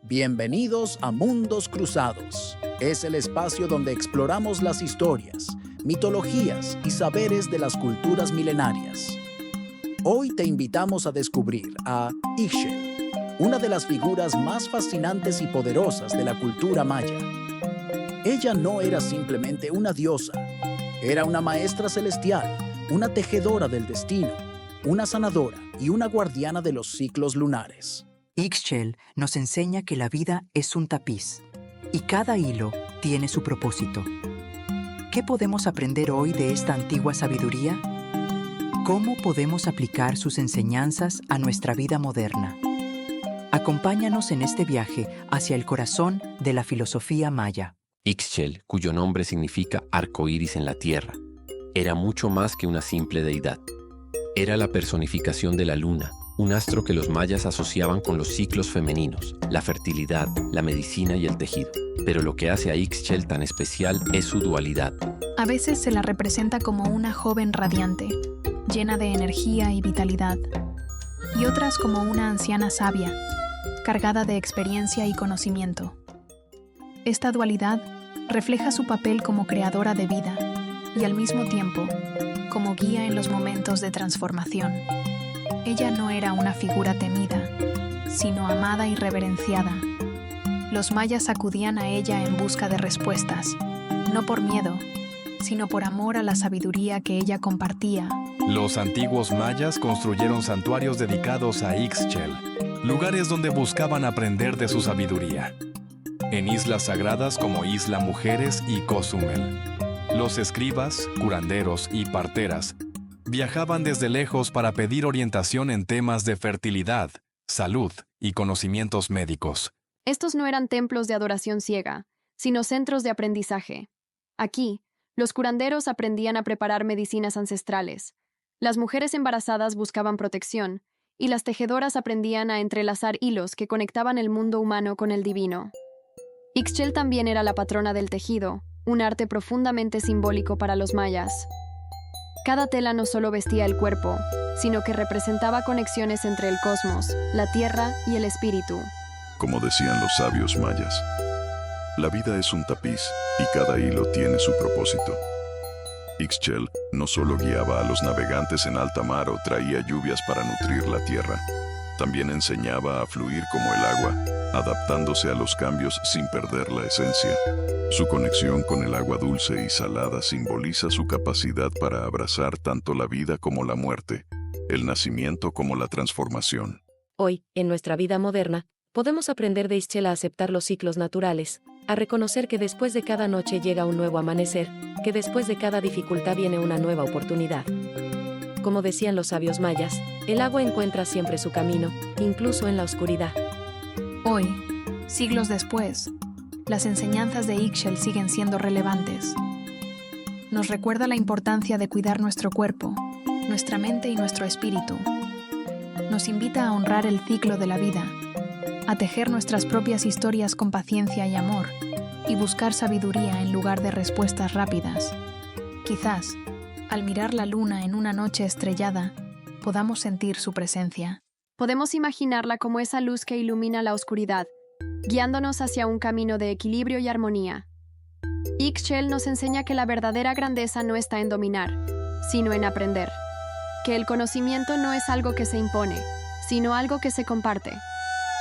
Bienvenidos a Mundos Cruzados. Es el espacio donde exploramos las historias, mitologías y saberes de las culturas milenarias. Hoy te invitamos a descubrir a Ixchel, una de las figuras más fascinantes y poderosas de la cultura maya. Ella no era simplemente una diosa, era una maestra celestial, una tejedora del destino, una sanadora y una guardiana de los ciclos lunares. Ixchel nos enseña que la vida es un tapiz y cada hilo tiene su propósito. ¿Qué podemos aprender hoy de esta antigua sabiduría? ¿Cómo podemos aplicar sus enseñanzas a nuestra vida moderna? Acompáñanos en este viaje hacia el corazón de la filosofía maya. Ixchel, cuyo nombre significa arco iris en la tierra, era mucho más que una simple deidad. Era la personificación de la luna, un astro que los mayas asociaban con los ciclos femeninos, la fertilidad, la medicina y el tejido. Pero lo que hace a Ixchel tan especial es su dualidad. A veces se la representa como una joven radiante, llena de energía y vitalidad, y otras como una anciana sabia, cargada de experiencia y conocimiento. Esta dualidad refleja su papel como creadora de vida y al mismo tiempo como guía en los momentos de transformación. Ella no era una figura temida, sino amada y reverenciada. Los mayas acudían a ella en busca de respuestas, no por miedo, sino por amor a la sabiduría que ella compartía. Los antiguos mayas construyeron santuarios dedicados a Ixchel, lugares donde buscaban aprender de su sabiduría. En islas sagradas como Isla Mujeres y Cozumel, los escribas, curanderos y parteras viajaban desde lejos para pedir orientación en temas de fertilidad, salud y conocimientos médicos. Estos no eran templos de adoración ciega, sino centros de aprendizaje. Aquí, los curanderos aprendían a preparar medicinas ancestrales, las mujeres embarazadas buscaban protección, y las tejedoras aprendían a entrelazar hilos que conectaban el mundo humano con el divino. Ixchel también era la patrona del tejido, un arte profundamente simbólico para los mayas. Cada tela no solo vestía el cuerpo, sino que representaba conexiones entre el cosmos, la tierra y el espíritu. Como decían los sabios mayas, la vida es un tapiz y cada hilo tiene su propósito. Ixchel no solo guiaba a los navegantes en alta mar o traía lluvias para nutrir la tierra, también enseñaba a fluir como el agua, adaptándose a los cambios sin perder la esencia. Su conexión con el agua dulce y salada simboliza su capacidad para abrazar tanto la vida como la muerte, el nacimiento como la transformación. Hoy, en nuestra vida moderna, podemos aprender de Ixchel a aceptar los ciclos naturales, a reconocer que después de cada noche llega un nuevo amanecer, que después de cada dificultad viene una nueva oportunidad. Como decían los sabios mayas, el agua encuentra siempre su camino, incluso en la oscuridad. Hoy, siglos después, las enseñanzas de Ixchel siguen siendo relevantes. Nos recuerda la importancia de cuidar nuestro cuerpo, nuestra mente y nuestro espíritu. Nos invita a honrar el ciclo de la vida, a tejer nuestras propias historias con paciencia y amor, y buscar sabiduría en lugar de respuestas rápidas. Quizás, al mirar la luna en una noche estrellada, podamos sentir su presencia. Podemos imaginarla como esa luz que ilumina la oscuridad, guiándonos hacia un camino de equilibrio y armonía. Ixchel nos enseña que la verdadera grandeza no está en dominar, sino en aprender. Que el conocimiento no es algo que se impone, sino algo que se comparte.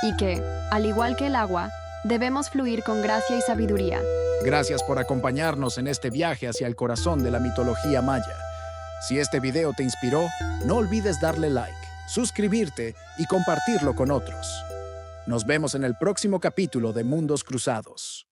Y que, al igual que el agua, debemos fluir con gracia y sabiduría. Gracias por acompañarnos en este viaje hacia el corazón de la mitología maya. Si este video te inspiró, no olvides darle like, suscribirte y compartirlo con otros. Nos vemos en el próximo capítulo de Mundos Cruzados.